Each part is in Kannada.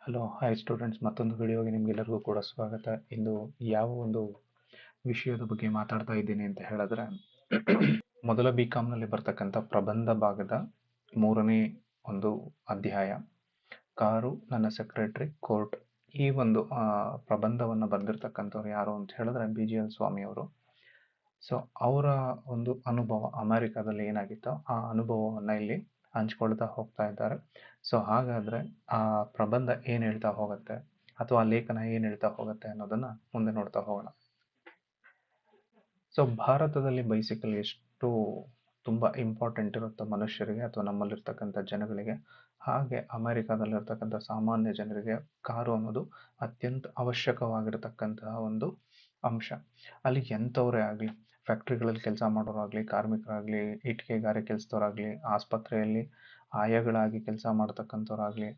ಹಲೋ ಹಾಯ್ ಸ್ಟೂಡೆಂಟ್ಸ್, ಮತ್ತೊಂದು ವಿಡಿಯೋಗೆ ನಿಮಗೆಲ್ಲರಿಗೂ ಕೂಡ ಸ್ವಾಗತ. ಇಂದು ಯಾವ ಒಂದು ವಿಷಯದ ಬಗ್ಗೆ ಮಾತಾಡ್ತಾ ಇದ್ದೀನಿ ಅಂತ ಹೇಳಿದ್ರೆ, ಮೊದಲ BCom ಬರ್ತಕ್ಕಂಥ ಪ್ರಬಂಧ ಭಾಗದ 3ನೇ ಒಂದು ಅಧ್ಯಾಯ, ಕಾರು ನನ್ನ ಸೆಕ್ರೆಟರಿ ಕೋರ್ಟ್. ಈ ಒಂದು ಪ್ರಬಂಧವನ್ನು ಬರೆದಿರ್ತಕ್ಕಂಥವ್ರು ಯಾರು ಅಂತ ಹೇಳಿದ್ರೆ BGL ಸ್ವಾಮಿ ಅವರು. ಸೊ ಅವರ ಒಂದು ಅನುಭವ ಅಮೆರಿಕಾದಲ್ಲಿ ಏನಾಗಿತ್ತೋ ಆ ಅನುಭವವನ್ನು ಇಲ್ಲಿ ಹಂಚ್ಕೊಳ್ತಾ ಹೋಗ್ತಾ ಇದ್ದಾರೆ. ಸೊ ಹಾಗಾದ್ರೆ ಆ ಪ್ರಬಂಧ ಏನ್ ಹೇಳ್ತಾ ಹೋಗುತ್ತೆ ಅಥವಾ ಆ ಲೇಖನ ಏನ್ ಹೇಳ್ತಾ ಹೋಗುತ್ತೆ ಅನ್ನೋದನ್ನ ಮುಂದೆ ನೋಡ್ತಾ ಹೋಗೋಣ. ಸೊ ಭಾರತದಲ್ಲಿ ಬೈಸಿಕಲ್ ಎಷ್ಟು ತುಂಬಾ ಇಂಪಾರ್ಟೆಂಟ್ ಇರುತ್ತೋ ಮನುಷ್ಯರಿಗೆ ಅಥವಾ ನಮ್ಮಲ್ಲಿರ್ತಕ್ಕಂಥ ಜನಗಳಿಗೆ, ಹಾಗೆ ಅಮೆರಿಕಾದಲ್ಲಿರ್ತಕ್ಕಂಥ ಸಾಮಾನ್ಯ ಜನರಿಗೆ ಕಾರು ಅನ್ನೋದು ಅತ್ಯಂತ ಅವಶ್ಯಕವಾಗಿರತಕ್ಕಂತಹ ಒಂದು ಅಂಶ. ಅಲ್ಲಿ ಎಂಥವರೇ ಆಗಲಿ, ಫ್ಯಾಕ್ಟ್ರಿಗಳಲ್ಲಿ ಕೆಲಸ ಮಾಡೋರಾಗ್ಲಿ, ಕಾರ್ಮಿಕರಾಗ್ಲಿ, ಇಟ್ಟಿಗೆಗಾರೆ ಕೆಲಸದವರಾಗ್ಲಿ, ಆಸ್ಪತ್ರೆಯಲ್ಲಿ ಆಯಾಗಳಾಗಿ ಕೆಲಸ ಮಾಡ್ತಕ್ಕಂಥವ್ರಾಗ್ಲಿ,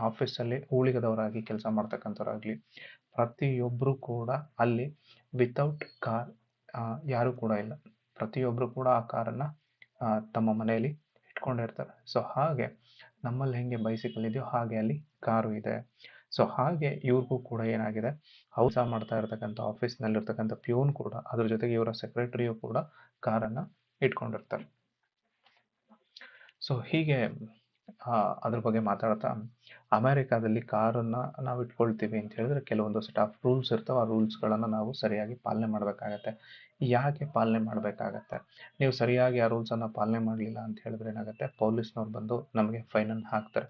ಆಫೀಸಲ್ಲಿ ಊಳಿಗದವರಾಗಿ ಕೆಲಸ ಮಾಡ್ತಕ್ಕಂಥವ್ರಾಗ್ಲಿ, ಪ್ರತಿಯೊಬ್ಬರು ಕೂಡ ಅಲ್ಲಿ ವಿತೌಟ್ ಕಾರ್ ಯಾರು ಕೂಡ ಇಲ್ಲ. ಪ್ರತಿಯೊಬ್ಬರು ಕೂಡ ಆ ಕಾರನ್ನ ತಮ್ಮ ಮನೆಯಲ್ಲಿ ಇಟ್ಕೊಂಡಿರ್ತಾರೆ. ಸೊ ಹಾಗೆ ನಮ್ಮಲ್ಲಿ ಹೆಂಗೆ ಬೈಸಿಕಲ್ ಇದೆಯೋ ಹಾಗೆ ಅಲ್ಲಿ ಕಾರು ಇದೆ. ಸೊ ಹಾಗೆ ಇವ್ರಿಗೂ ಕೂಡ ಏನಾಗಿದೆ, ಕೆಲಸ ಮಾಡ್ತಾ ಇರ್ತಕ್ಕಂಥ ಆಫೀಸ್ನಲ್ಲಿರ್ತಕ್ಕಂಥ ಪ್ಯೂನ್ ಕೂಡ, ಅದ್ರ ಜೊತೆಗೆ ಇವರ ಸೆಕ್ರೆಟರಿಯು ಕೂಡ ಕಾರನ್ನ ಇಟ್ಕೊಂಡಿರ್ತಾರೆ. ಸೊ ಹೀಗೆ ಅದ್ರ ಬಗ್ಗೆ ಮಾತಾಡ್ತಾ, ಅಮೆರಿಕಾದಲ್ಲಿ ಕಾರನ್ನ ನಾವು ಇಟ್ಕೊಳ್ತೀವಿ ಅಂತ ಹೇಳಿದ್ರೆ ಕೆಲವೊಂದು ಸೆಟ್ ಆಫ್ ರೂಲ್ಸ್ ಇರ್ತಾವೆ. ಆ ರೂಲ್ಸ್ಗಳನ್ನು ನಾವು ಸರಿಯಾಗಿ ಪಾಲನೆ ಮಾಡಬೇಕಾಗತ್ತೆ. ಯಾಕೆ ಪಾಲನೆ ಮಾಡಬೇಕಾಗತ್ತೆ? ನೀವು ಸರಿಯಾಗಿ ಆ ರೂಲ್ಸನ್ನು ಪಾಲನೆ ಮಾಡಲಿಲ್ಲ ಅಂತ ಹೇಳಿದ್ರೆ ಏನಾಗುತ್ತೆ, ಪೊಲೀಸ್ನವ್ರು ಬಂದು ನಮಗೆ ಫೈನನ್ನು ಹಾಕ್ತಾರೆ.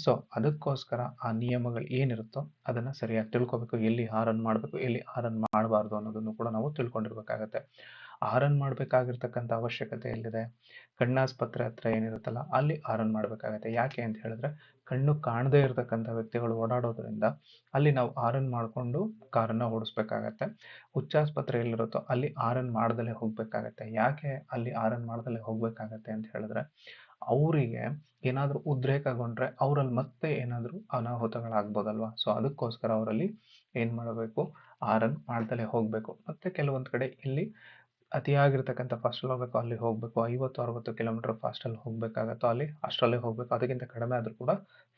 ಸೊ ಅದಕ್ಕೋಸ್ಕರ ಆ ನಿಯಮಗಳು ಏನಿರುತ್ತೋ ಅದನ್ನು ಸರಿಯಾಗಿ ತಿಳ್ಕೊಬೇಕು. ಎಲ್ಲಿ ಹಾರನ್ ಮಾಡಬೇಕು, ಎಲ್ಲಿ ಹಾರನ್ ಮಾಡಬಾರ್ದು ಅನ್ನೋದನ್ನು ಕೂಡ ನಾವು ತಿಳ್ಕೊಂಡಿರ್ಬೇಕಾಗತ್ತೆ. ಹಾರನ್ ಮಾಡಬೇಕಾಗಿರ್ತಕ್ಕಂಥ ಅವಶ್ಯಕತೆ ಎಲ್ಲಿದೆ? ಕಣ್ಣಾಸ್ಪತ್ರೆ ಹತ್ರ ಏನಿರುತ್ತಲ್ಲ ಅಲ್ಲಿ ಹಾರನ್ ಮಾಡಬೇಕಾಗತ್ತೆ. ಯಾಕೆ ಅಂತ ಹೇಳಿದ್ರೆ, ಕಣ್ಣು ಕಾಣದೇ ಇರತಕ್ಕಂಥ ವ್ಯಕ್ತಿಗಳು ಓಡಾಡೋದ್ರಿಂದ ಅಲ್ಲಿ ನಾವು ಹಾರನ್ ಮಾಡಿಕೊಂಡು ಕಾರನ್ನ ಓಡಿಸ್ಬೇಕಾಗತ್ತೆ. ಹುಚ್ಚಾಸ್ಪತ್ರೆಯಲ್ಲಿರುತ್ತೋ ಅಲ್ಲಿ ಹಾರನ್ ಮಾಡ್ದಲೇ ಹೋಗ್ಬೇಕಾಗತ್ತೆ. ಯಾಕೆ ಅಲ್ಲಿ ಹಾರನ್ ಮಾಡ್ದಲೇ ಹೋಗ್ಬೇಕಾಗತ್ತೆ ಅಂತ ಹೇಳಿದ್ರೆ, ಅವರಿಗೆ ಏನಾದರೂ ಉದ್ರೇಕಗೊಂಡ್ರೆ ಅವರಲ್ಲಿ ಮತ್ತೆ ಏನಾದರೂ ಅನಾಹುತಗಳಾಗ್ಬೋದಲ್ವಾ. ಸೊ ಅದಕ್ಕೋಸ್ಕರ ಅವರಲ್ಲಿ ಏನ್ ಮಾಡಬೇಕು, ಹಾರನ್ ಮಾಡ್ದಲೇ ಹೋಗ್ಬೇಕು. ಮತ್ತೆ ಕೆಲವೊಂದು ಕಡೆ ಇಲ್ಲಿ ಅತಿಯಾಗಿರ್ತಕ್ಕಂಥ ಫಾಸ್ಟಲ್ಲಿ ಹೋಗ್ಬೇಕು, ಅಲ್ಲಿ ಹೋಗ್ಬೇಕು, 50-60 ಕಿಲೋಮೀಟರ್ ಫಾಸ್ಟಲ್ಲಿ ಹೋಗ್ಬೇಕಾಗತ್ತೋ ಅಲ್ಲಿ ಅಷ್ಟರಲ್ಲೇ ಹೋಗ್ಬೇಕು. ಅದಕ್ಕಿಂತ ಕಡಿಮೆ ಆದ್ರೂ ಕೂಡ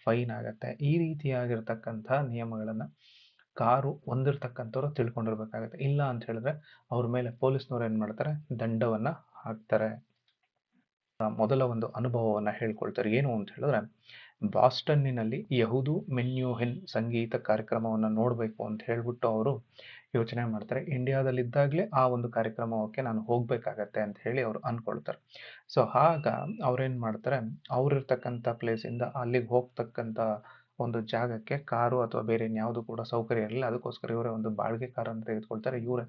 ಫೈನ್ ಆಗತ್ತೆ. ಈ ರೀತಿಯಾಗಿರ್ತಕ್ಕಂಥ ನಿಯಮಗಳನ್ನ ಕಾರು ಹೊಂದಿರ್ತಕ್ಕಂಥವ್ರು ತಿಳ್ಕೊಂಡಿರ್ಬೇಕಾಗತ್ತೆ. ಇಲ್ಲ ಅಂತ ಹೇಳಿದ್ರೆ ಅವ್ರ ಮೇಲೆ ಪೊಲೀಸ್ನವ್ರು ಏನ್ ಮಾಡ್ತಾರೆ, ದಂಡವನ್ನ ಹಾಕ್ತಾರೆ. ಮೊದಲ ಒಂದು ಅನುಭವವನ್ನ ಹೇಳ್ಕೊಳ್ತಾರೆ. ಏನು ಅಂತ ಹೇಳಿದ್ರೆ, ಬಾಸ್ಟನ್ನಿನಲ್ಲಿ ಯಹೂದು ಮೆನ್ಯೂಹೆನ್ ಸಂಗೀತ ಕಾರ್ಯಕ್ರಮವನ್ನು ನೋಡಬೇಕು ಅಂತ ಹೇಳ್ಬಿಟ್ಟು ಅವರು ಯೋಚನೆ ಮಾಡ್ತಾರೆ. ಇಂಡಿಯಾದಲ್ಲಿದ್ದಾಗಲೇ ಆ ಒಂದು ಕಾರ್ಯಕ್ರಮಕ್ಕೆ ನಾನು ಹೋಗ್ಬೇಕಾಗತ್ತೆ ಅಂತ ಹೇಳಿ ಅವರು ಅನ್ಕೊಳ್ತಾರೆ. ಸೊ ಆಗ ಅವ್ರೇನ್ ಮಾಡ್ತಾರೆ, ಅವ್ರಿರ್ತಕ್ಕಂಥ ಪ್ಲೇಸಿಂದ ಅಲ್ಲಿಗೆ ಹೋಗ್ತಕ್ಕಂಥ ಒಂದು ಜಾಗಕ್ಕೆ ಕಾರು ಅಥವಾ ಬೇರೆ ಇನ್ಯಾವುದು ಕೂಡ ಸೌಕರ್ಯ ಇರಲಿಲ್ಲ. ಅದಕ್ಕೋಸ್ಕರ ಇವರೇ ಒಂದು ಬಾಡಿಗೆ ಕಾರನ್ನು ತೆಗೆದುಕೊಳ್ತಾರೆ. ಇವರೇ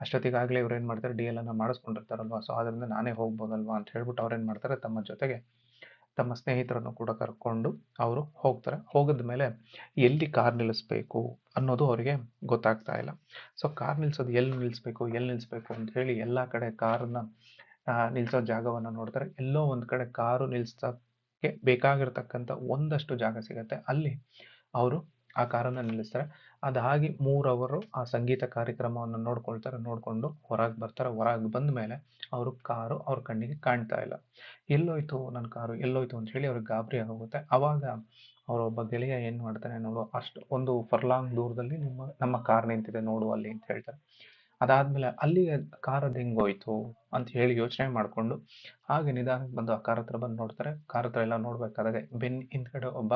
ಅಷ್ಟೊತ್ತಿಗಾಗಲೇ ಇವ್ರು ಏನು ಮಾಡ್ತಾರೆ, DL ಅನ್ನ ಮಾಡಿಸ್ಕೊಂಡಿರ್ತಾರಲ್ವಾ. ಸೊ ಅದರಿಂದ ನಾನೇ ಹೋಗ್ಬೋದಲ್ವಾ ಅಂತ ಹೇಳ್ಬಿಟ್ಟು ಅವ್ರೇನು ಮಾಡ್ತಾರೆ, ತಮ್ಮ ಜೊತೆಗೆ ತಮ್ಮ ಸ್ನೇಹಿತರನ್ನು ಕೂಡ ಕರ್ಕೊಂಡು ಅವರು ಹೋಗ್ತಾರೆ. ಹೋಗಿದ ಮೇಲೆ ಎಲ್ಲಿ ಕಾರ್ ನಿಲ್ಲಿಸ್ಬೇಕು ಅನ್ನೋದು ಅವರಿಗೆ ಗೊತ್ತಾಗ್ತಾ ಇಲ್ಲ. ಸೊ ಕಾರ್ ನಿಲ್ಸೋದು ಎಲ್ಲಿ ನಿಲ್ಲಿಸ್ಬೇಕು ಅಂತ ಹೇಳಿ ಎಲ್ಲ ಕಡೆ ಕಾರನ್ನ ನಿಲ್ಸೋ ಜಾಗವನ್ನು ನೋಡ್ತಾರೆ. ಎಲ್ಲೋ ಒಂದು ಕಡೆ ಕಾರು ನಿಲ್ಸಕ್ಕೆ ಬೇಕಾಗಿರ್ತಕ್ಕಂಥ ಒಂದಷ್ಟು ಜಾಗ ಸಿಗತ್ತೆ. ಅಲ್ಲಿ ಅವರು ಆ ಕಾರನ್ನ ನಿಲ್ಲಿಸ್ತಾರೆ. ಅದಾಗಿ 3 ಅವರು ಆ ಸಂಗೀತ ಕಾರ್ಯಕ್ರಮವನ್ನು ನೋಡ್ಕೊಳ್ತಾರೆ. ನೋಡ್ಕೊಂಡು ಹೊರಗೆ ಬರ್ತಾರೆ. ಹೊರಗೆ ಬಂದ ಮೇಲೆ ಅವರು ಕಾರು ಅವ್ರ ಕಣ್ಣಿಗೆ ಕಾಣ್ತಾ ಇಲ್ಲ. ಎಲ್ಲೋಯ್ತು ನನ್ನ ಕಾರು, ಎಲ್ಲೋಯ್ತು ಅಂತ ಹೇಳಿ ಅವ್ರಿಗೆ ಗಾಬರಿ ಆಗೋಗುತ್ತೆ. ಅವಾಗ ಅವರ ಒಬ್ಬ ಗೆಳೆಯ ಏನ್ ಮಾಡ್ತಾನೆ, ನೋಡು ಅಷ್ಟು ಒಂದು ಫರ್ಲಾಂಗ್ ದೂರದಲ್ಲಿ ನಮ್ಮ ಕಾರ್ ನಿಂತಿದೆ ನೋಡು ಅಲ್ಲಿ ಅಂತ ಹೇಳ್ತಾರೆ. ಅದಾದ್ಮೇಲೆ ಅಲ್ಲಿ ಕಾರ್ ಅದು ಹೆಂಗೋಯ್ತು ಅಂತ ಹೇಳಿ ಯೋಚನೆ ಮಾಡ್ಕೊಂಡು ಹಾಗೆ ನಿಧಾನಕ್ಕೆ ಬಂದು ಆ ಕಾರ್ ಹತ್ರ ಬಂದು ನೋಡ್ತಾರೆ. ಕಾರ್ ಹತ್ರ ಎಲ್ಲ ನೋಡ್ಬೇಕಾದಾಗ ಹಿಂದ್ಗಡೆ ಒಬ್ಬ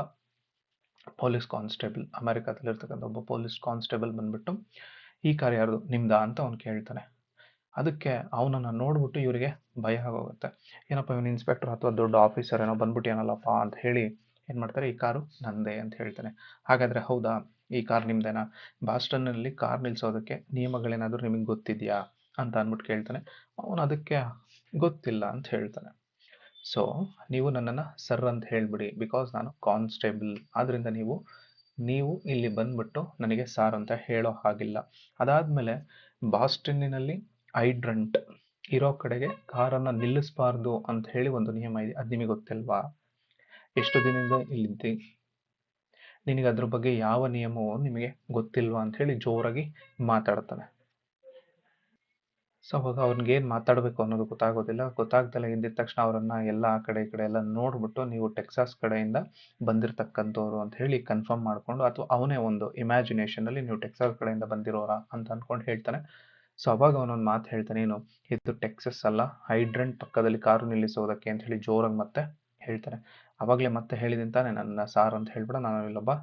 ಪೊಲೀಸ್ ಕಾನ್ಸ್ಟೇಬಲ್, ಅಮೆರಿಕಾದಲ್ಲಿರ್ತಕ್ಕಂಥ ಒಬ್ಬ ಪೊಲೀಸ್ ಕಾನ್ಸ್ಟೇಬಲ್ ಬಂದ್ಬಿಟ್ಟು, ಈ ಕಾರ್ ಯಾರ್ದು, ನಿಮ್ದಾ ಅಂತ ಅವ್ನು ಕೇಳ್ತಾನೆ. ಅದಕ್ಕೆ ಅವನನ್ನ ನೋಡ್ಬಿಟ್ಟು ಇವರಿಗೆ ಭಯ ಆಗೋಗುತ್ತೆ. ಏನಪ್ಪ ಇವನು ಇನ್ಸ್ಪೆಕ್ಟರ್ ಅಥವಾ ದೊಡ್ಡ ಆಫೀಸರ್ ಏನೋ ಬಂದ್ಬಿಟ್ಟಿಯಾನಲ್ಲಪ್ಪ ಅಂತ ಹೇಳಿ ಏನ್ ಮಾಡ್ತಾರೆ, ಈ ಕಾರು ನಂದೇ ಅಂತ ಹೇಳ್ತಾನೆ. ಹಾಗಾದ್ರೆ ಹೌದಾ, ಈ ಕಾರ್ ನಿಮ್ದೇನಾ? ಬಾಸ್ಟನ್ನಲ್ಲಿ ಕಾರ್ ನಿಲ್ಸೋದಕ್ಕೆ ನಿಯಮಗಳೇನಾದ್ರೂ ನಿಮಗೆ ಗೊತ್ತಿದ್ಯಾ ಅಂತ ಅಂದ್ಬಿಟ್ಟು ಕೇಳ್ತಾನೆ. ಅವನು ಅದಕ್ಕೆ ಗೊತ್ತಿಲ್ಲ ಅಂತ ಹೇಳ್ತಾನೆ. ಸೊ ನೀವು ನನ್ನನ್ನು ಸರ್ ಅಂತ ಹೇಳ್ಬಿಡಿ, ಬಿಕಾಸ್ ನಾನು ಕಾನ್ಸ್ಟೇಬಲ್. ಆದ್ರಿಂದ ನೀವು ಇಲ್ಲಿ ಬಂದ್ಬಿಟ್ಟು ನನಗೆ ಸಾರ್ ಅಂತ ಹೇಳೋ ಹಾಗಿಲ್ಲ. ಅದಾದ್ಮೇಲೆ ಬಾಸ್ಟನ್ನಿನಲ್ಲಿ ಹೈಡ್ರಂಟ್ ಇರೋ ಕಡೆಗೆ ಕಾರನ್ನ ನಿಲ್ಲಿಸಬಾರ್ದು ಅಂತ ಹೇಳಿ ಒಂದು ನಿಯಮ ಇದೆ. ಅದು ನಿಮಗೆ ಗೊತ್ತಿಲ್ವಾ? ಎಷ್ಟು ದಿನದಿಂದ ಇಲ್ಲಿದ್ದಿ, ನಿನಗೆ ಅದ್ರ ಬಗ್ಗೆ ಯಾವ ನಿಯಮವೂ ನಿಮಗೆ ಗೊತ್ತಿಲ್ವಾ ಅಂತ ಹೇಳಿ ಜೋರಾಗಿ ಮಾತಾಡ್ತಾನೆ. ಸೊ ಅವಾಗ ಅವ್ನಿಗೇನು ಮಾತಾಡಬೇಕು ಅನ್ನೋದು ಗೊತ್ತಾಗೋದಿಲ್ಲ. ಗೊತ್ತಾಗ್ದಲೇ ಇದ್ದಿದ ತಕ್ಷಣ ಅವರನ್ನ ಎಲ್ಲ ಆ ಕಡೆ ಈ ಕಡೆ ಎಲ್ಲ ನೋಡ್ಬಿಟ್ಟು, ನೀವು ಟೆಕ್ಸಾಸ್ ಕಡೆಯಿಂದ ಬಂದಿರತಕ್ಕಂಥವ್ರು ಅಂತ ಹೇಳಿ ಕನ್ಫರ್ಮ್ ಮಾಡ್ಕೊಂಡು, ಅಥವಾ ಅವನೇ ಒಂದು ಇಮ್ಯಾಜಿನೇಷನಲ್ಲಿ ನೀವು ಟೆಕ್ಸಾಸ್ ಕಡೆಯಿಂದ ಬಂದಿರೋರಾ ಅಂತ ಅನ್ಕೊಂಡು ಹೇಳ್ತಾನೆ. ಸೊ ಅವಾಗ ಅವನೊಂದು ಮಾತು ಹೇಳ್ತಾನೆ, ಏನು ಇದು ಟೆಕ್ಸಸ್ ಅಲ್ಲ, ಹೈಡ್ರೆಂಟ್ ಪಕ್ಕದಲ್ಲಿ ಕಾರು ನಿಲ್ಲಿಸೋದಕ್ಕೆ ಅಂತ ಹೇಳಿ ಜೋರಾಗಿ ಮತ್ತೆ ಹೇಳ್ತಾನೆ. ಅವಾಗಲೇ ಮತ್ತೆ ಹೇಳಿದ್ದೀನಿ ತಾನೆ, ನನ್ನ ಸಾರ್ ಅಂತ ಹೇಳ್ಬಿಡ, ನಾನು ಇಲ್ಲೊಬ್ಬ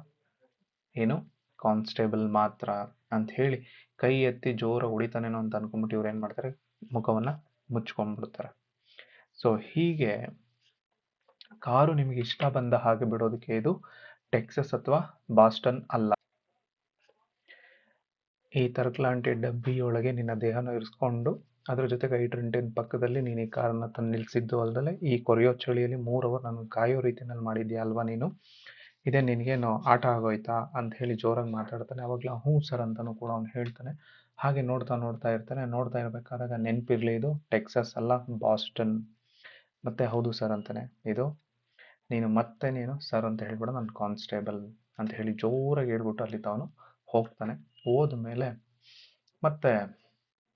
ಏನು ಕಾನ್ಸ್ಟೇಬಲ್ ಮಾತ್ರ ಅಂತ ಹೇಳಿ ಕೈ ಎತ್ತಿ ಜೋರಾಗಿ ಹೊಡಿತಾನೇನೋ ಅಂತ ಅನ್ಕೊಂಡ್ಬಿಟ್ಟು ಇವ್ರು ಏನು ಮಾಡ್ತಾರೆ, ಮುಖವನ್ನ ಮುಚ್ಕೊಂಡ್ಬಿಡ್ತಾರೆ. ಸೊ ಹೀಗೆ ಕಾರು ನಿಮಗೆ ಇಷ್ಟ ಬಂದ ಹಾಗೆ ಬಿಡೋದಕ್ಕೆ ಇದು ಟೆಕ್ಸಸ್ ಅಥವಾ ಬಾಸ್ಟನ್ ಅಲ್ಲ. ಈ ತರ್ಕ್ಲಾಂಟಿ ಡಬ್ಬಿಯೊಳಗೆ ನಿನ್ನ ದೇಹನ ಇರಿಸ್ಕೊಂಡು ಅದ್ರ ಜೊತೆಗೆ ಹೈಡ್ರೆಂಟಿನ ಪಕ್ಕದಲ್ಲಿ ನೀನು ಈ ಕಾರನ್ನ ತಂದು ನಿಲ್ಸಿದ್ದು ಅಲ್ಲದೆ ಈ ಕೊರೆಯೋ ಚಳಿಯಲ್ಲಿ 3 ಅವರ್ ನಾನು ಕಾಯೋ ರೀತಿನಲ್ಲಿ ಮಾಡಿದ್ಯಾ ಅಲ್ವಾ ನೀನು, ಇದೇ ನಿನಗೇನು ಆಟ ಆಗೋಯ್ತಾ ಅಂತ ಹೇಳಿ ಜೋರಾಗಿ ಮಾತಾಡ್ತಾನೆ. ಅವಾಗಲೂ ಹ್ಞೂ ಸರ್ ಅಂತಲೂ ಕೂಡ ಅವ್ನು ಹೇಳ್ತಾನೆ. ಹಾಗೆ ನೋಡ್ತಾ ಇರ್ತಾನೆ. ನೋಡ್ತಾ ಇರಬೇಕಾದಾಗ ನೆನಪಿರಲಿ, ಇದು ಟೆಕ್ಸಸ್ ಅಲ್ಲ, ಬಾಸ್ಟನ್. ಮತ್ತೆ ಹೌದು ಸರ್ ಅಂತಾನೆ. ಇದು ನೀನು ಸರ್ ಅಂತ ಹೇಳ್ಬಿಡ, ನಾನು ಕಾನ್ಸ್ಟೇಬಲ್ ಅಂತ ಹೇಳಿ ಜೋರಾಗಿ ಹೇಳ್ಬಿಟ್ಟು ಅಲ್ಲಿ ತಾವನು ಹೋಗ್ತಾನೆ. ಹೋದ್ಮೇಲೆ ಮತ್ತೆ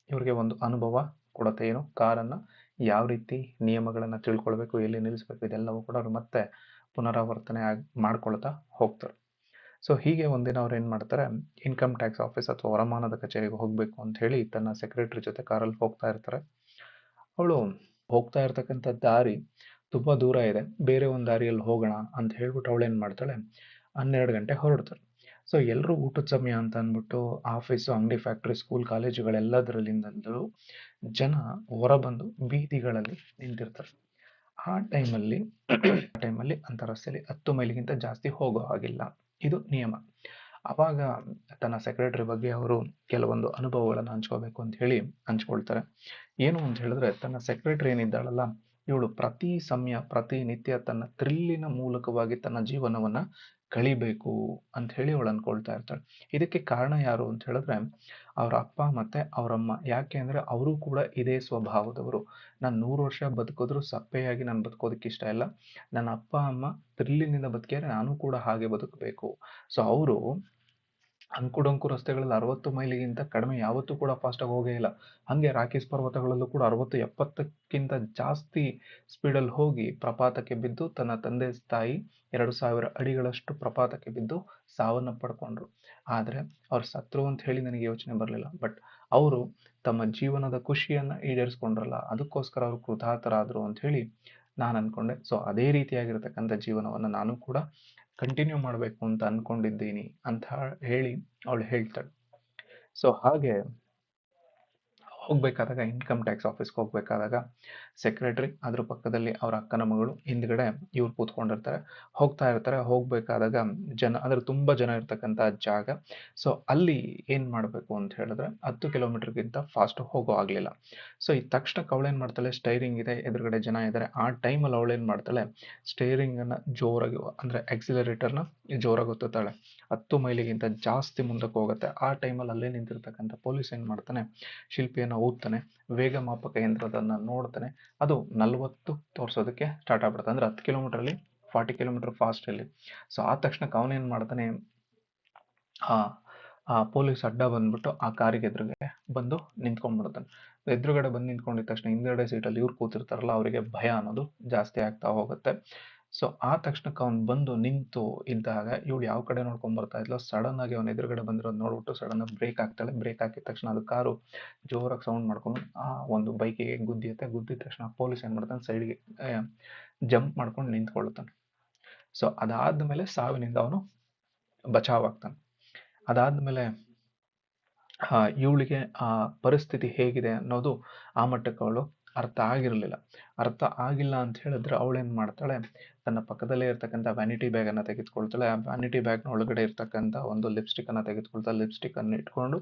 ಇವ್ರಿಗೆ ಒಂದು ಅನುಭವ ಕೊಡುತ್ತೆ, ಏನು ಕಾರನ್ನು ಯಾವ ರೀತಿ ನಿಯಮಗಳನ್ನು ತಿಳ್ಕೊಳ್ಬೇಕು, ಎಲ್ಲಿ ನಿಲ್ಲಿಸ್ಬೇಕು, ಇದೆಲ್ಲವೂ ಕೂಡ ಅವ್ರು ಮತ್ತೆ ಪುನರಾವರ್ತನೆ ಮಾಡ್ಕೊಳ್ತಾ ಹೋಗ್ತಾರೆ. ಸೊ ಹೀಗೆ ಒಂದಿನ ಅವ್ರು ಏನು ಮಾಡ್ತಾರೆ, ಇನ್ಕಮ್ ಟ್ಯಾಕ್ಸ್ ಆಫೀಸ್ ಅಥವಾ ವರಮಾನದ ಕಚೇರಿಗೆ ಹೋಗಬೇಕು ಅಂತ ಹೇಳಿ ತನ್ನ ಸೆಕ್ರೆಟರಿ ಜೊತೆ ಕಾರಲ್ಲಿ ಹೋಗ್ತಾ ಇರ್ತಾರೆ. ಅವಳು ಹೋಗ್ತಾ ಇರ್ತಕ್ಕಂಥ ದಾರಿ ತುಂಬ ದೂರ ಇದೆ, ಬೇರೆ ಒಂದು ದಾರಿಯಲ್ಲಿ ಹೋಗೋಣ ಅಂತ ಹೇಳ್ಬಿಟ್ಟು ಅವಳು ಏನು ಮಾಡ್ತಾಳೆ, 12 ಗಂಟೆ ಹೊರಡ್ತಾಳೆ. ಸೊ ಎಲ್ಲರೂ ಊಟದ ಸಮಯ ಅಂತ ಅಂದ್ಬಿಟ್ಟು ಆಫೀಸು, ಅಂಗಡಿ, ಫ್ಯಾಕ್ಟ್ರಿ, ಸ್ಕೂಲ್, ಕಾಲೇಜುಗಳೆಲ್ಲದರಲ್ಲಿಂದಲೂ ಜನ ಹೊರಬಂದು ಬೀದಿಗಳಲ್ಲಿ ನಿಂತಿರ್ತಾರೆ. ಆ ಟೈಮಲ್ಲಿ ಅಂತ ರಸ್ತೆಯಲ್ಲಿ 10 ಮೈಲಿಗಿಂತ ಜಾಸ್ತಿ ಹೋಗೋ ಹಾಗಿಲ್ಲ, ಇದು ನಿಯಮ. ಅವಾಗ ತನ್ನ ಸೆಕ್ರೆಟರಿ ಬಗ್ಗೆ ಅವರು ಕೆಲವೊಂದು ಅನುಭವಗಳನ್ನು ಹಂಚ್ಕೋಬೇಕು ಅಂತ ಹೇಳಿ ಹಂಚ್ಕೊಳ್ತಾರೆ. ಏನು ಅಂತ ಹೇಳಿದ್ರೆ, ತನ್ನ ಸೆಕ್ರೆಟರಿ ಏನಿದ್ದಾಳಲ್ಲ, ಇವಳು ಪ್ರತಿನಿತ್ಯ ತನ್ನ ಥ್ರಿಲ್ಲಿನ ಮೂಲಕವಾಗಿ ತನ್ನ ಜೀವನವನ್ನ ಕಳಿಬೇಕು ಅಂತ ಹೇಳಿ ಅವಳು ಅನ್ಕೊಳ್ತಾ ಇರ್ತಾಳೆ. ಇದಕ್ಕೆ ಕಾರಣ ಯಾರು ಅಂತ ಹೇಳಿದ್ರೆ ಅವ್ರ ಅಪ್ಪ ಮತ್ತೆ ಅವರಮ್ಮ. ಯಾಕೆ ಅಂದ್ರೆ ಅವರು ಕೂಡ ಇದೇ ಸ್ವಭಾವದವರು. ನಾನು 100 ವರ್ಷ ಬದುಕಿದ್ರು ಸಪ್ಪೆಯಾಗಿ ನಾನು ಬದುಕೋದಕ್ಕೆ ಇಷ್ಟ ಇಲ್ಲ. ನನ್ನ ಅಪ್ಪ ಅಮ್ಮ ಥ್ರಿಲ್ಲಿನಿಂದ ಬದುಕಿದ್ರೆ ನಾನು ಕೂಡ ಹಾಗೆ ಬದುಕಬೇಕು. ಸೊ ಅವರು ಅಂಕುಡೊಂಕು ರಸ್ತೆಗಳಲ್ಲಿ 60 ಮೈಲಿಗಿಂತ ಕಡಿಮೆ ಯಾವತ್ತೂ ಕೂಡ ಫಾಸ್ಟಾಗಿ ಹೋಗೇ ಇಲ್ಲ. ಹಾಗೆ ರಾಕೀಸ್ ಪರ್ವತಗಳಲ್ಲೂ ಕೂಡ 60-70ಕ್ಕಿಂತ ಜಾಸ್ತಿ ಸ್ಪೀಡಲ್ಲಿ ಹೋಗಿ ಪ್ರಪಾತಕ್ಕೆ ಬಿದ್ದು ತನ್ನ ತಂದೆ ತಾಯಿ 2000 ಅಡಿಗಳಷ್ಟು ಪ್ರಪಾತಕ್ಕೆ ಬಿದ್ದು ಸಾವನ್ನ ಪಡ್ಕೊಂಡ್ರು. ಆದರೆ ಅವ್ರು ಸತ್ರು ಅಂತ ಹೇಳಿ ನನಗೆ ಯೋಚನೆ ಬರಲಿಲ್ಲ. ಬಟ್ ಅವರು ತಮ್ಮ ಜೀವನದ ಖುಷಿಯನ್ನ ಈಡೇರಿಸ್ಕೊಂಡ್ರಲ್ಲ, ಅದಕ್ಕೋಸ್ಕರ ಅವರು ಕೃತಾರ್ಥರಾದ್ರು ಅಂತ ಹೇಳಿ ನಾನು ಅನ್ಕೊಂಡೆ. ಸೊ ಅದೇ ರೀತಿಯಾಗಿರ್ತಕ್ಕಂಥ ಜೀವನವನ್ನ ನಾನು ಕೂಡ ಕಂಟಿನ್ಯೂ ಮಾಡಬೇಕು ಅಂತ ಅನ್ಕೊಂಡಿದ್ದೀನಿ ಅಂತ ಹೇಳಿ ಅವಳು ಹೇಳ್ತಾಳೆ. ಸೊ ಹಾಗೆ ಹೋಗ್ಬೇಕಾದಾಗ, ಇನ್ಕಮ್ ಟ್ಯಾಕ್ಸ್ ಆಫೀಸ್ಗೆ ಹೋಗ್ಬೇಕಾದಾಗ ಸೆಕ್ರೆಟರಿ, ಅದ್ರ ಪಕ್ಕದಲ್ಲಿ ಅವ್ರ ಅಕ್ಕನ ಮಗಳು, ಹಿಂದ್ಗಡೆ ಇವ್ರು ಕೂತ್ಕೊಂಡಿರ್ತಾರೆ. ಹೋಗ್ತಾ ಇರ್ತಾರೆ. ಹೋಗ್ಬೇಕಾದಾಗ ಅಂದ್ರೆ ತುಂಬಾ ಜನ ಇರ್ತಕ್ಕಂಥ ಜಾಗ. ಸೊ ಅಲ್ಲಿ ಏನ್ ಮಾಡ್ಬೇಕು ಅಂತ ಹೇಳಿದ್ರೆ 10 ಕಿಲೋಮೀಟರ್ಗಿಂತ ಫಾಸ್ಟ್ ಹೋಗೋ ಆಗ್ಲಿಲ್ಲ. ಸೊ ಈ ತಕ್ಷಣಕ್ಕೆ ಅವಳೇನ್ ಮಾಡ್ತಾಳೆ, ಸ್ಟೈರಿಂಗ್ ಇದೆ, ಎದುರುಗಡೆ ಜನ ಇದ್ದಾರೆ. ಆ ಟೈಮಲ್ಲಿ ಅವಳೇನ್ ಮಾಡ್ತಾಳೆ, ಸ್ಟೈರಿಂಗ್ ಅನ್ನ ಜೋರಾಗಿ ಅಂದ್ರೆ ಆಕ್ಸಿಲರೇಟರ್ನ ಜೋರಾಗಿ ಒತ್ತುತ್ತಾಳೆ. 10 ಮೈಲಿಗಿಂತ ಜಾಸ್ತಿ ಮುಂದಕ್ಕೆ ಹೋಗುತ್ತೆ. ಆ ಟೈಮಲ್ಲಿ ಅಲ್ಲೇ ನಿಂತಿರ್ತಕ್ಕಂಥ ಪೊಲೀಸ್ ಏನ್ ಮಾಡ್ತಾನೆ, ಶಿಲ್ಪಿಯನ್ನು ಊದ್ತಾನೆ. ವೇಗ ಮಾಪಕ ಯಂತ್ರದನ್ನ ನೋಡ್ತಾನೆ. ಅದು 40 ತೋರ್ಸೋದಕ್ಕೆ ಸ್ಟಾರ್ಟ್ ಆಗ್ಬಿಡುತ್ತೆ. ಅಂದ್ರೆ 10 ಕಿಲೋಮೀಟರ್ಲಿ 40 ಕಿಲೋಮೀಟರ್ ಫಾಸ್ಟ್ ಅಲ್ಲಿ. ಸೊ ಆ ತಕ್ಷಣಕ್ಕೆ ಅವನೇನ್ ಮಾಡ್ತಾನೆ, ಆ ಪೊಲೀಸ್ ಅಡ್ಡ ಬಂದ್ಬಿಟ್ಟು ಆ ಕಾರಿಗೆ ಎದುರುಗಡೆ ಬಂದು ನಿಂತ್ಕೊಂಡ್ಬಿಡ್ತಾನೆ. ಎದುರುಗಡೆ ಬಂದು ನಿಂತ್ಕೊಂಡಿದ ತಕ್ಷಣ ಹಿಂದ್ಗಡೆ ಸೀಟಲ್ಲಿ ಇವ್ರು ಕೂತಿರ್ತಾರಲ್ಲ, ಅವರಿಗೆ ಭಯ ಅನ್ನೋದು ಜಾಸ್ತಿ ಆಗ್ತಾ ಹೋಗುತ್ತೆ. ಸೊ ಆ ತಕ್ಷಣಕ್ಕೆ ಅವ್ನು ಬಂದು ನಿಂತು ಇದ್ದಾಗ ಇವಳು ಯಾವ ಕಡೆ ನೋಡ್ಕೊಂಡ್ ಬರ್ತಾ ಇದ್ಲೋ, ಸಡನ್ ಆಗಿ ಅವ್ನ ಎದುರುಗಡೆ ಬಂದಿರೋದು ನೋಡ್ಬಿಟ್ಟು ಸಡನ್ ಆಗಿ ಬ್ರೇಕ್ ಹಾಕ್ತಾಳೆ. ಬ್ರೇಕ್ ಹಾಕಿದ ತಕ್ಷಣ ಅದು ಕಾರು ಜೋರಾಗಿ ಸೌಂಡ್ ಮಾಡ್ಕೊಂಡು ಆ ಒಂದು ಬೈಕಿಗೆ ಗುದ್ದಿಯುತ್ತೆ. ಗುದ್ದಿದ ತಕ್ಷಣ ಪೊಲೀಸ್ ಏನ್ ಮಾಡ್ತಾನೆ, ಸೈಡ್ಗೆ ಜಂಪ್ ಮಾಡ್ಕೊಂಡು ನಿಂತ್ಕೊಳ್ತಾನೆ. ಸೊ ಅದಾದ್ಮೇಲೆ ಸಾವಿನಿಂದ ಅವನು ಬಚಾವ್ ಆಗ್ತಾನೆ. ಅದಾದ್ಮೇಲೆ ಇವಳಿಗೆ ಆ ಪರಿಸ್ಥಿತಿ ಹೇಗಿದೆ ಅನ್ನೋದು ಆ ಮಟ್ಟಕ್ಕೆ ಅವಳು ಅರ್ಥ ಆಗಿರಲಿಲ್ಲ. ಅರ್ಥ ಆಗಿಲ್ಲ ಅಂತ ಹೇಳಿದ್ರೆ ಅವಳೇನ್ ಮಾಡ್ತಾಳೆ, ತನ್ನ ಪಕ್ಕದಲ್ಲೇ ಇರ್ತಕ್ಕಂಥ ವ್ಯಾನಿಟಿ ಬ್ಯಾಗ್ ಅನ್ನ ತೆಗೆದುಕೊಳ್ತಾಳೆ. ಆ ವ್ಯಾನಿಟಿ ಬ್ಯಾಗ್ನ ಒಳಗಡೆ ಇರ್ತಕ್ಕಂಥ ಒಂದು ಲಿಪ್ಸ್ಟಿಕ್ ಅನ್ನ ತೆಗೆದುಕೊಳ್ತಾಳೆ. ಲಿಪ್ಸ್ಟಿಕ್ ಅನ್ನು ಇಟ್ಕೊಂಡು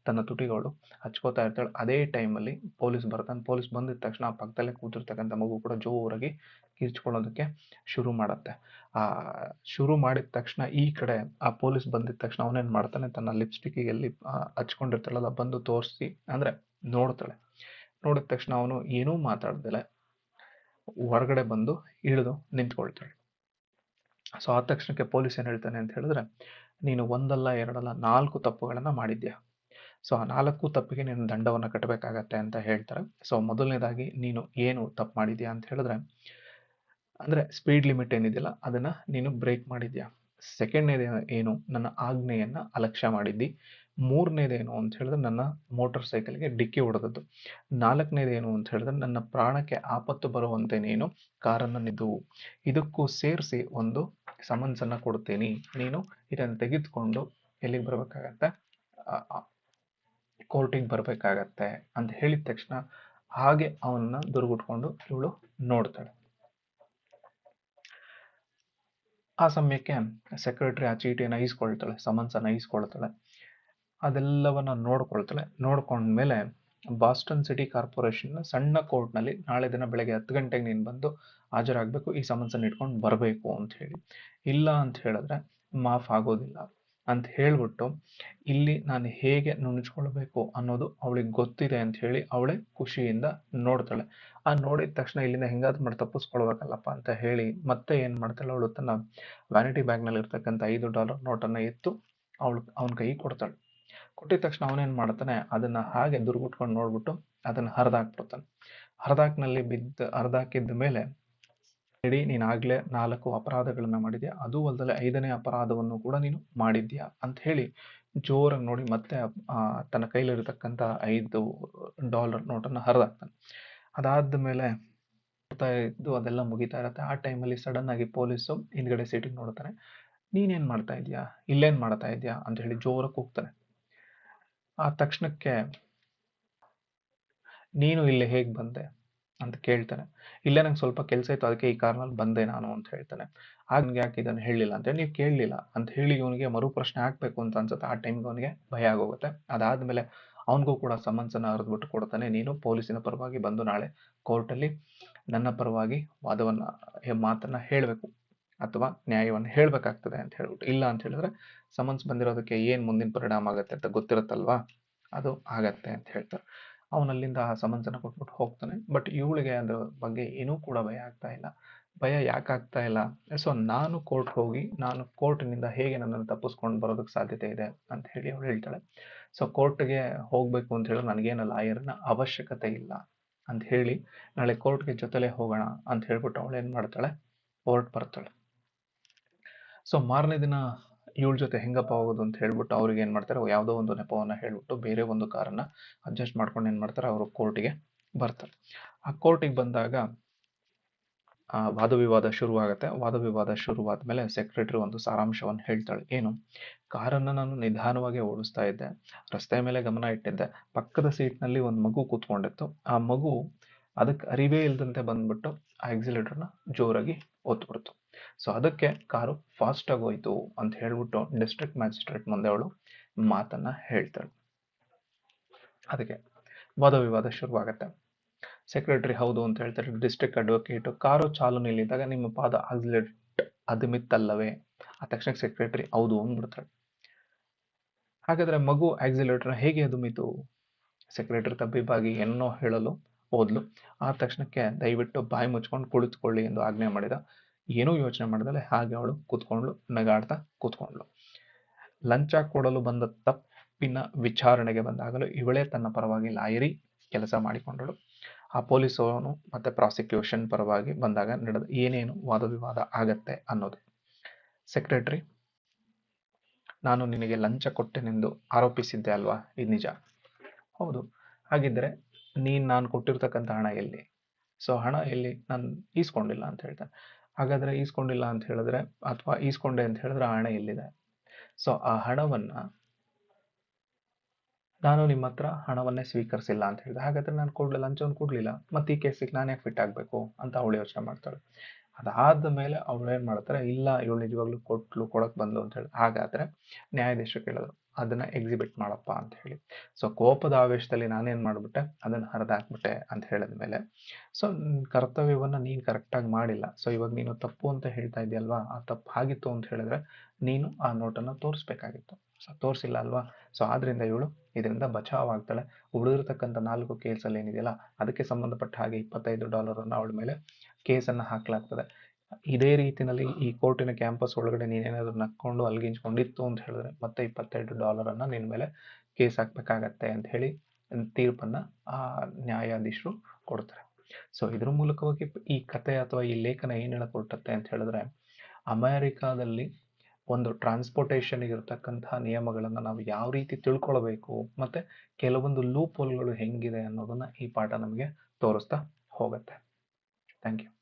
ತನ್ನ ತುಟಿಗಳು ಹಚ್ಕೋತಾ ಇರ್ತಾಳೆ. ಅದೇ ಟೈಮಲ್ಲಿ ಪೊಲೀಸ್ ಬರ್ತಾನೆ. ಪೊಲೀಸ್ ಬಂದಿದ ತಕ್ಷಣ ಆ ಪಕ್ಕದಲ್ಲೇ ಕೂತಿರ್ತಕ್ಕಂಥ ಮಗು ಕೂಡ ಜೋರಾಗಿ ಕಿರ್ಚ್ಕೊಳ್ಳೋದಕ್ಕೆ ಶುರು ಮಾಡತ್ತೆ. ಆ ಶುರು ಮಾಡಿದ ತಕ್ಷಣ ಈ ಕಡೆ ಆ ಪೊಲೀಸ್ ಬಂದಿದ ತಕ್ಷಣ ಅವನೇನ್ ಮಾಡ್ತಾನೆ, ತನ್ನ ಲಿಪ್ಸ್ಟಿಕ್ಕಿಗೆ ಎಲ್ಲಿ ಹಚ್ಕೊಂಡಿರ್ತಾಳಲ್ಲ ಬಂದು ತೋರಿಸಿ ಅಂದ್ರೆ ನೋಡ್ತಾಳೆ. ನೋಡಿದ ತಕ್ಷಣ ಅವನು ಏನೂ ಮಾತಾಡ್ದಲೆ ಹೊರಗಡೆ ಬಂದು ಇಳಿದು ನಿಂತ್ಕೊಳ್ತಾಳೆ. ಸೊ ಆ ತಕ್ಷಣಕ್ಕೆ ಪೊಲೀಸ್ ಏನ್ ಹೇಳ್ತಾನೆ ಅಂತ ಹೇಳಿದ್ರೆ, ನೀನು ಒಂದಲ್ಲ ಎರಡಲ್ಲ 4 ತಪ್ಪುಗಳನ್ನ ಮಾಡಿದ್ಯಾ. ಸೊ ಆ 4 ತಪ್ಪಿಗೆ ನೀನು ದಂಡವನ್ನು ಕಟ್ಟಬೇಕಾಗತ್ತೆ ಅಂತ ಹೇಳ್ತಾರೆ. ಸೊ ಮೊದಲನೇದಾಗಿ ನೀನು ಏನು ತಪ್ಪು ಮಾಡಿದ್ಯಾ ಅಂತ ಹೇಳಿದ್ರೆ, ಅಂದ್ರೆ ಸ್ಪೀಡ್ ಲಿಮಿಟ್ ಏನಿದೆಯಲ್ಲ ಅದನ್ನ ನೀನು ಬ್ರೇಕ್ ಮಾಡಿದ್ಯಾ. ಸೆಕೆಂಡ್ನೇದು ಏನು, ನನ್ನ ಆಜ್ಞೆಯನ್ನ ಅಲಕ್ಷ್ಯ ಮಾಡಿದ್ದಿ. ಮೂರನೇದೇನು ಅಂತ ಹೇಳಿದ್ರೆ ನನ್ನ ಮೋಟಾರ್ ಸೈಕಲ್ಗೆ ಡಿಕ್ಕಿ ಹೊಡೆದದ್ದು. ನಾಲ್ಕನೇದೇನು ಅಂತ ಹೇಳಿದ್ರೆ ನನ್ನ ಪ್ರಾಣಕ್ಕೆ ಆಪತ್ತು ಬರುವಂತೆ ನೀನು ಕಾರನ್ನು ನಿದ್ದು. ಇದಕ್ಕೂ ಸೇರಿಸಿ ಒಂದು ಸಮನ್ಸನ್ನ ಕೊಡ್ತೀನಿ, ನೀನು ಇದನ್ನು ತೆಗೆದುಕೊಂಡು ಎಲ್ಲಿಗೆ ಬರ್ಬೇಕಾಗತ್ತೆ, ಕೋರ್ಟಿಗೆ ಬರ್ಬೇಕಾಗತ್ತೆ ಅಂತ ಹೇಳಿದ ತಕ್ಷಣ ಹಾಗೆ ಅವನ್ನ ದುರ್ಗುಟ್ಕೊಂಡು ಇವಳು ನೋಡ್ತಾಳೆ. ಆ ಸಮಯಕ್ಕೆ ಸೆಕ್ರೆಟರಿ ಆ ಚೀಟಿಯನ್ನು ಈಸ್ಕೊಳ್ತಾಳೆ, ಸಮನ್ಸನ್ನು ಈಸ್ಕೊಳ್ತಾಳೆ, ಅದೆಲ್ಲವನ್ನ ನೋಡ್ಕೊಳ್ತಾಳೆ. ನೋಡ್ಕೊಂಡ್ಮೇಲೆ ಬಾಸ್ಟನ್ ಸಿಟಿ ಕಾರ್ಪೊರೇಷನ್ ಸಣ್ಣ ಕೋರ್ಟ್ನಲ್ಲಿ ನಾಳೆ ದಿನ ಬೆಳಗ್ಗೆ 10 ಗಂಟೆಗೆ ನೀನು ಬಂದು ಹಾಜರಾಗಬೇಕು, ಈ ಸಮನ್ಸನ್ನು ಇಟ್ಕೊಂಡು ಬರಬೇಕು ಅಂತ ಹೇಳಿ. ಇಲ್ಲ ಅಂತ ಹೇಳಿದ್ರೆ ಮಾಫ್ ಆಗೋದಿಲ್ಲ ಅಂತ ಹೇಳ್ಬಿಟ್ಟು, ಇಲ್ಲಿ ನಾನು ಹೇಗೆ ನುಣುಚ್ಕೊಳ್ಬೇಕು ಅನ್ನೋದು ಅವಳಿಗೆ ಗೊತ್ತಿದೆ ಅಂತ ಹೇಳಿ ಅವಳೇ ಖುಷಿಯಿಂದ ನೋಡ್ತಾಳೆ. ಆ ನೋಡಿದ ತಕ್ಷಣ ಇಲ್ಲಿಂದ ಹೆಂಗಾದ್ರೂ ಮಾಡಿ ತಪ್ಪಿಸ್ಕೊಳ್ಬೇಕಲ್ಲಪ್ಪ ಅಂತ ಹೇಳಿ ಮತ್ತೆ ಏನ್ ಮಾಡ್ತಾಳೆ, ಅವಳು ತನ್ನ ವ್ಯಾನಿಟಿ ಬ್ಯಾಗ್ನಲ್ಲಿ ಇರ್ತಕ್ಕಂಥ $5 ನೋಟನ್ನು ಎತ್ತು ಅವನ ಕೈ ಕೊಡ್ತಾಳೆ. ಕೊಟ್ಟಿದ ತಕ್ಷಣ ಅವನೇನ್ ಮಾಡ್ತಾನೆ, ಅದನ್ನ ಹಾಗೆ ದುರ್ಗುಟ್ಕೊಂಡು ನೋಡ್ಬಿಟ್ಟು ಅದನ್ನ ಹರಿದಾಕ್ಬಿಡ್ತಾನೆ. ಹರಿದಾಕಿದ್ದ ಮೇಲೆ, ಇಡೀ ನೀನ್ ಆಗ್ಲೇ 4 ಅಪರಾಧಗಳನ್ನ ಮಾಡಿದ್ಯಾ, ಅದು ಅಲ್ಲದೆ 5ನೇ ಅಪರಾಧವನ್ನು ಕೂಡ ನೀನು ಮಾಡಿದ್ಯಾ ಅಂತ ಹೇಳಿ ಜೋರಾಗಿ ನೋಡಿ ಮತ್ತೆ ತನ್ನ ಕೈಲಿರತಕ್ಕಂತ $5 ನೋಟನ್ನು ಹರಿದಾಕ್ತಾನೆ. ಅದಾದ್ಮೇಲೆ ಅದೆಲ್ಲ ಮುಗಿತಾ ಇರತ್ತೆ. ಆ ಟೈಮಲ್ಲಿ ಸಡನ್ ಆಗಿ ಪೊಲೀಸು ಹಿಂದ್ಗಡೆ ಸೀಟಿಗೆ ನೋಡ್ತಾನೆ. ನೀನೇನ್ ಮಾಡ್ತಾ ಇದೀಯಾ, ಇಲ್ಲೇನ್ ಮಾಡ್ತಾ ಇದೀಯಾ ಅಂತ ಹೇಳಿ ಜೋರಾಗಿ ಕೂಗ್ತಾನೆ. ಆ ತಕ್ಷಣಕ್ಕೆ ನೀನು ಇಲ್ಲಿ ಹೇಗ್ ಬಂದೆ ಅಂತ ಕೇಳ್ತಾನೆ. ಇಲ್ಲೇ ನಂಗೆ ಸ್ವಲ್ಪ ಕೆಲಸ ಇತ್ತು, ಅದಕ್ಕೆ ಈ ಕಾರಣದಲ್ಲಿ ಬಂದೆ ನಾನು ಅಂತ ಹೇಳ್ತಾನೆ. ಆಗ ನಿಮ್ಗೆ ಯಾಕೆ ಇದನ್ನು ಹೇಳಿಲ್ಲ ಅಂತ, ನೀವು ಕೇಳಲಿಲ್ಲ ಅಂತ ಹೇಳಿ ಇವನಿಗೆ ಮರು ಪ್ರಶ್ನೆ ಹಾಕ್ಬೇಕು ಅಂತ ಅನ್ಸುತ್ತೆ. ಆ ಟೈಮ್ಗೆ ಅವನಿಗೆ ಭಯ ಆಗೋಗುತ್ತೆ. ಅದಾದ್ಮೇಲೆ ಅವನಿಗೂ ಕೂಡ ಸಮನ್ಸನ್ನ ಹರಿದ್ಬಿಟ್ಟು ಕೊಡ್ತಾನೆ. ನೀನು ಪೊಲೀಸಿನ ಪರವಾಗಿ ಬಂದು ನಾಳೆ ಕೋರ್ಟಲ್ಲಿ ನನ್ನ ಪರವಾಗಿ ಮಾತನ್ನ ಹೇಳಬೇಕು ಅಥವಾ ನ್ಯಾಯವನ್ನು ಹೇಳ್ಬೇಕಾಗ್ತದೆ ಅಂತ ಹೇಳ್ಬಿಟ್ಟು. ಇಲ್ಲ ಅಂತ ಹೇಳಿದ್ರೆ ಸಮನ್ಸ್ ಬಂದಿರೋದಕ್ಕೆ ಏನ್ ಮುಂದಿನ ಪರಿಣಾಮ ಆಗುತ್ತೆ ಅಂತ ಗೊತ್ತಿರುತ್ತಲ್ವಾ, ಅದು ಆಗತ್ತೆ ಅಂತ ಹೇಳ್ತಾರೆ. ಅವನಲ್ಲಿಂದ ಆ ಸಮನ್ಸನ್ನ ಕೊಟ್ಬಿಟ್ಟು ಹೋಗ್ತಾನೆ. ಬಟ್ ಇವಳಿಗೆ ಅದ್ರ ಬಗ್ಗೆ ಏನೂ ಕೂಡ ಭಯ ಆಗ್ತಾ ಇಲ್ಲ. ಭಯ ಯಾಕೆ ಆಗ್ತಾ ಇಲ್ಲ, ಸೊ ನಾನು ಕೋರ್ಟ್ ಹೋಗಿ ನಾನು ಕೋರ್ಟ್ನಿಂದ ಹೇಗೆ ನನ್ನನ್ನು ತಪ್ಪಿಸ್ಕೊಂಡು ಬರೋದಕ್ಕೆ ಸಾಧ್ಯತೆ ಇದೆ ಅಂತ ಹೇಳಿ ಅವಳು ಹೇಳ್ತಾಳೆ. ಸೊ ಕೋರ್ಟ್ಗೆ ಹೋಗ್ಬೇಕು ಅಂತ ಹೇಳಿ ನನಗೇನು ಲಾಯರ್ನ ಅವಶ್ಯಕತೆ ಇಲ್ಲ ಅಂತ ಹೇಳಿ ನಾಳೆ ಕೋರ್ಟ್ಗೆ ಜೊತೆಲೇ ಹೋಗೋಣ ಅಂತ ಹೇಳ್ಬಿಟ್ಟು ಅವಳು ಏನ್ ಮಾಡ್ತಾಳೆ, ಕೋರ್ಟ್ ಬರ್ತಾಳೆ. ಸೊ ಮಾರನೇ ದಿನ ಇವಳ ಜೊತೆ ಹೆಂಗಪ್ಪ ಹೋಗೋದು ಅಂತ ಹೇಳ್ಬಿಟ್ಟು ಅವ್ರಿಗೆ ಏನ್ ಮಾಡ್ತಾರೆ, ಯಾವುದೋ ಒಂದು ನೆಪವನ್ನ ಹೇಳ್ಬಿಟ್ಟು ಬೇರೆ ಒಂದು ಕಾರನ್ನ ಅಡ್ಜಸ್ಟ್ ಮಾಡ್ಕೊಂಡು ಏನ್ ಮಾಡ್ತಾರೆ, ಅವರು ಕೋರ್ಟಿಗೆ ಬರ್ತಾರೆ. ಆ ಕೋರ್ಟಿಗೆ ಬಂದಾಗ ವಾದ ವಿವಾದ ಶುರುವಾಗುತ್ತೆ. ವಾದ ವಿವಾದ ಶುರುವಾದ್ಮೇಲೆ ಸೆಕ್ರೆಟರಿ ಒಂದು ಸಾರಾಂಶವನ್ನು ಹೇಳ್ತಾಳೆ. ಏನು, ಕಾರನ್ನ ನಾನು ನಿಧಾನವಾಗಿ ಓಡಿಸ್ತಾ ಇದ್ದೆ, ರಸ್ತೆ ಮೇಲೆ ಗಮನ ಇಟ್ಟಿದ್ದೆ, ಪಕ್ಕದ ಸೀಟ್ನಲ್ಲಿ ಒಂದು ಮಗು ಕೂತ್ಕೊಂಡಿತ್ತು. ಆ ಮಗು ಅದಕ್ಕೆ ಅರಿವೇ ಇಲ್ದಂತೆ ಬಂದ್ಬಿಟ್ಟು ಆ ಎಕ್ಸಿಲೇಟರ್ನ ಜೋರಾಗಿ ಒತ್ಬಿಡ್ತು. ಸೊ ಅದಕ್ಕೆ ಕಾರು ಫಾಸ್ಟ್ ಆಗಿ ಹೋಯ್ತು ಅಂತ ಹೇಳ್ಬಿಟ್ಟು ಡಿಸ್ಟ್ರಿಕ್ಟ್ ಮ್ಯಾಜಿಸ್ಟ್ರೇಟ್ ಮುಂದೆ ಅವಳು ಮಾತನ್ನ ಹೇಳ್ತಾಳೆ. ಅದಕ್ಕೆ ವಾದ ವಿವಾದ ಶುರುವಾಗತ್ತೆ. ಸೆಕ್ರೆಟರಿ ಹೌದು ಅಂತ ಹೇಳ್ತಾರೆ. ಡಿಸ್ಟ್ರಿಕ್ಟ್ ಅಡ್ವೊಕೇಟ್, ಕಾರು ಚಾಲನೆಯಲ್ಲಿದ್ದಾಗ ನಿಮ್ಮ ಪಾದ ಆಕ್ಸಿಲೇಟ್ ಅದುಮಿತ್ತಲ್ಲವೇ? ಆ ತಕ್ಷಣ ಸೆಕ್ರೆಟರಿ ಹೌದು ಅಂದ್ಬಿಡ್ತಾಳೆ. ಹಾಗಾದ್ರೆ ಮಗು ಆಕ್ಸಿಲೇಟರ್ ಹೇಗೆ ಅದುಮಿತು? ಸೆಕ್ರೆಟರಿ ತಬ್ಬಿಬ್ಬಾಗಿ ಏನೋ ಹೇಳಲು ಹೋದ್ಲು. ಆ ತಕ್ಷಣಕ್ಕೆ ದಯವಿಟ್ಟು ಬಾಯಿ ಮುಚ್ಕೊಂಡು ಕುಳಿತುಕೊಳ್ಳಿ ಎಂದು ಆಜ್ಞೆ ಮಾಡಿದ. ಏನೂ ಯೋಚನೆ ಮಾಡಿದಲೆ ಹಾಗೆ ಅವಳು ಕೂತ್ಕೊಂಡ್ಲು, ನಗಾಡ್ತಾ ಕೂತ್ಕೊಂಡ್ಲು. ಲಂಚ ಕೊಡಲು ಬಂದ ತಪ್ಪಿನ ವಿಚಾರಣೆಗೆ ಬಂದಾಗಲೂ ಇವಳೇ ತನ್ನ ಪರವಾಗಿ ಲಾಯರಿ ಕೆಲಸ ಮಾಡಿಕೊಂಡಳು. ಆ ಪೊಲೀಸವನು ಮತ್ತೆ ಪ್ರಾಸಿಕ್ಯೂಷನ್ ಪರವಾಗಿ ಬಂದಾಗ ನಡೆದ ಏನೇನು ವಾದ ವಿವಾದ ಆಗತ್ತೆ ಅನ್ನೋದು. ಸೆಕ್ರೆಟರಿ, ನಾನು ನಿನಗೆ ಲಂಚ ಕೊಟ್ಟೆನೆಂದು ಆರೋಪಿಸಿದ್ದೆ ಅಲ್ವಾ, ಇದು ನಿಜ? ಹೌದು. ಹಾಗಿದ್ರೆ ನಾನು ಕೊಟ್ಟಿರ್ತಕ್ಕಂಥ ಹಣ ಎಲ್ಲಿ? ಸೊ ಹಣ ಎಲ್ಲಿ? ನಾನು ಈಸ್ಕೊಂಡಿಲ್ಲ ಅಂತ ಹೇಳ್ತಾನೆ. ಹಾಗಾದ್ರೆ ಈಸ್ಕೊಂಡಿಲ್ಲ ಅಂತ ಹೇಳಿದ್ರೆ ಅಥವಾ ಈಸ್ಕೊಂಡೆ ಅಂತ ಹೇಳಿದ್ರೆ ಆ ಹಣ ಎಲ್ಲಿದೆ? ಸೊ ಆ ಹಣವನ್ನ ನಾನು ನಿಮ್ಮ ಹತ್ರ ಹಣವನ್ನೇ ಸ್ವೀಕರಿಸಿಲ್ಲ ಅಂತ ಹೇಳಿದೆ. ಹಾಗಾದ್ರೆ ನಾನು ಲಂಚವನ್ನು ಕೊಡ್ಲಿಲ್ಲ, ಮತ್ತೆ ಈ ಕೇಸಿಗೆ ನಾನು ಯಾಕೆ ಫಿಟ್ ಆಗ್ಬೇಕು ಅಂತ ಅವಳು ಯೋಚನೆ ಮಾಡ್ತಾಳೆ. ಅದಾದ ಮೇಲೆ ಅವಳು ಏನ್ ಮಾಡ್ತಾರೆ, ಇಲ್ಲ ಇವಳು ನಿಜವಾಗ್ಲೂ ಕೊಡಕ್ ಬಂದ್ಲು ಅಂತ ಹೇಳಿ. ಹಾಗಾದ್ರೆ ನ್ಯಾಯಾಧೀಶರು ಕೇಳಿದ್ರು, ಅದನ್ನ ಎಕ್ಸಿಬಿಟ್ ಮಾಡಪ್ಪ ಅಂತ ಹೇಳಿ. ಸೊ ಕೋಪದ ಆವೇಶದಲ್ಲಿ ನಾನೇನ್ ಮಾಡ್ಬಿಟ್ಟೆ, ಅದನ್ನ ಹರಿದಾಕ್ಬಿಟ್ಟೆ ಅಂತ ಹೇಳಿದ್ಮೇಲೆ, ಸೊ ಕರ್ತವ್ಯವನ್ನ ನೀನ್ ಕರೆಕ್ಟಾಗಿ ಮಾಡಿಲ್ಲ, ಸೊ ಇವಾಗ ನೀನು ತಪ್ಪು ಅಂತ ಹೇಳ್ತಾ ಇದೆಯಲ್ವಾ, ಆ ತಪ್ಪು ಆಗಿತ್ತು ಅಂತ ಹೇಳಿದ್ರೆ ನೀನು ಆ ನೋಟನ್ನ ತೋರಿಸ್ಬೇಕಾಗಿತ್ತು. ಸೊ ತೋರಿಸಿಲ್ಲ ಅಲ್ವಾ? ಸೊ ಆದ್ರಿಂದ ಇವಳು ಇದರಿಂದ ಬಚಾವ್ ಆಗ್ತಾಳೆ. ಉಳಿದಿರತಕ್ಕಂಥ 4 ಕೇಸಲ್ಲಿ ಏನಿದೆಯಲ್ಲ ಅದಕ್ಕೆ ಸಂಬಂಧಪಟ್ಟ ಹಾಗೆ $25 ಅವಳ ಮೇಲೆ ಕೇಸನ್ನು ಹಾಕಲಾಗ್ತದೆ. ಇದೇ ರೀತಿನಲ್ಲಿ ಈ ಕೋರ್ಟಿನ ಕ್ಯಾಂಪಸ್ ಒಳಗಡೆ ನೀನೇನಾದರೂ ನಕ್ಕೊಂಡು ಅಲ್ಗಿಂಚ್ಕೊಂಡಿತ್ತು ಅಂತ ಹೇಳಿದ್ರೆ ಮತ್ತೆ $22 ನಿನ್ನ ಮೇಲೆ ಕೇಸ್ ಹಾಕಬೇಕಾಗತ್ತೆ ಅಂತ ಹೇಳಿ ತೀರ್ಪನ್ನ ಆ ನ್ಯಾಯಾಧೀಶರು ಕೊಡ್ತಾರೆ. ಸೊ ಇದ್ರ ಮೂಲಕವಾಗಿ ಈ ಕತೆ ಅಥವಾ ಈ ಲೇಖನ ಏನು ಹೇಳಕ್ ಹೊರಟತ್ತೆ ಅಂತ ಹೇಳಿದ್ರೆ, ಅಮೆರಿಕಾದಲ್ಲಿ ಒಂದು ಟ್ರಾನ್ಸ್ಪೋರ್ಟೇಷನ್ ಇರತಕ್ಕಂತಹ ನಿಯಮಗಳನ್ನ ನಾವು ಯಾವ ರೀತಿ ತಿಳ್ಕೊಳ್ಬೇಕು ಮತ್ತೆ ಕೆಲವೊಂದು ಲೂಪ್ ಹೋಲ್ಗಳು ಹೆಂಗಿದೆ ಅನ್ನೋದನ್ನ ಈ ಪಾಠ ನಮಗೆ ತೋರಿಸ್ತಾ ಹೋಗುತ್ತೆ. Thank you.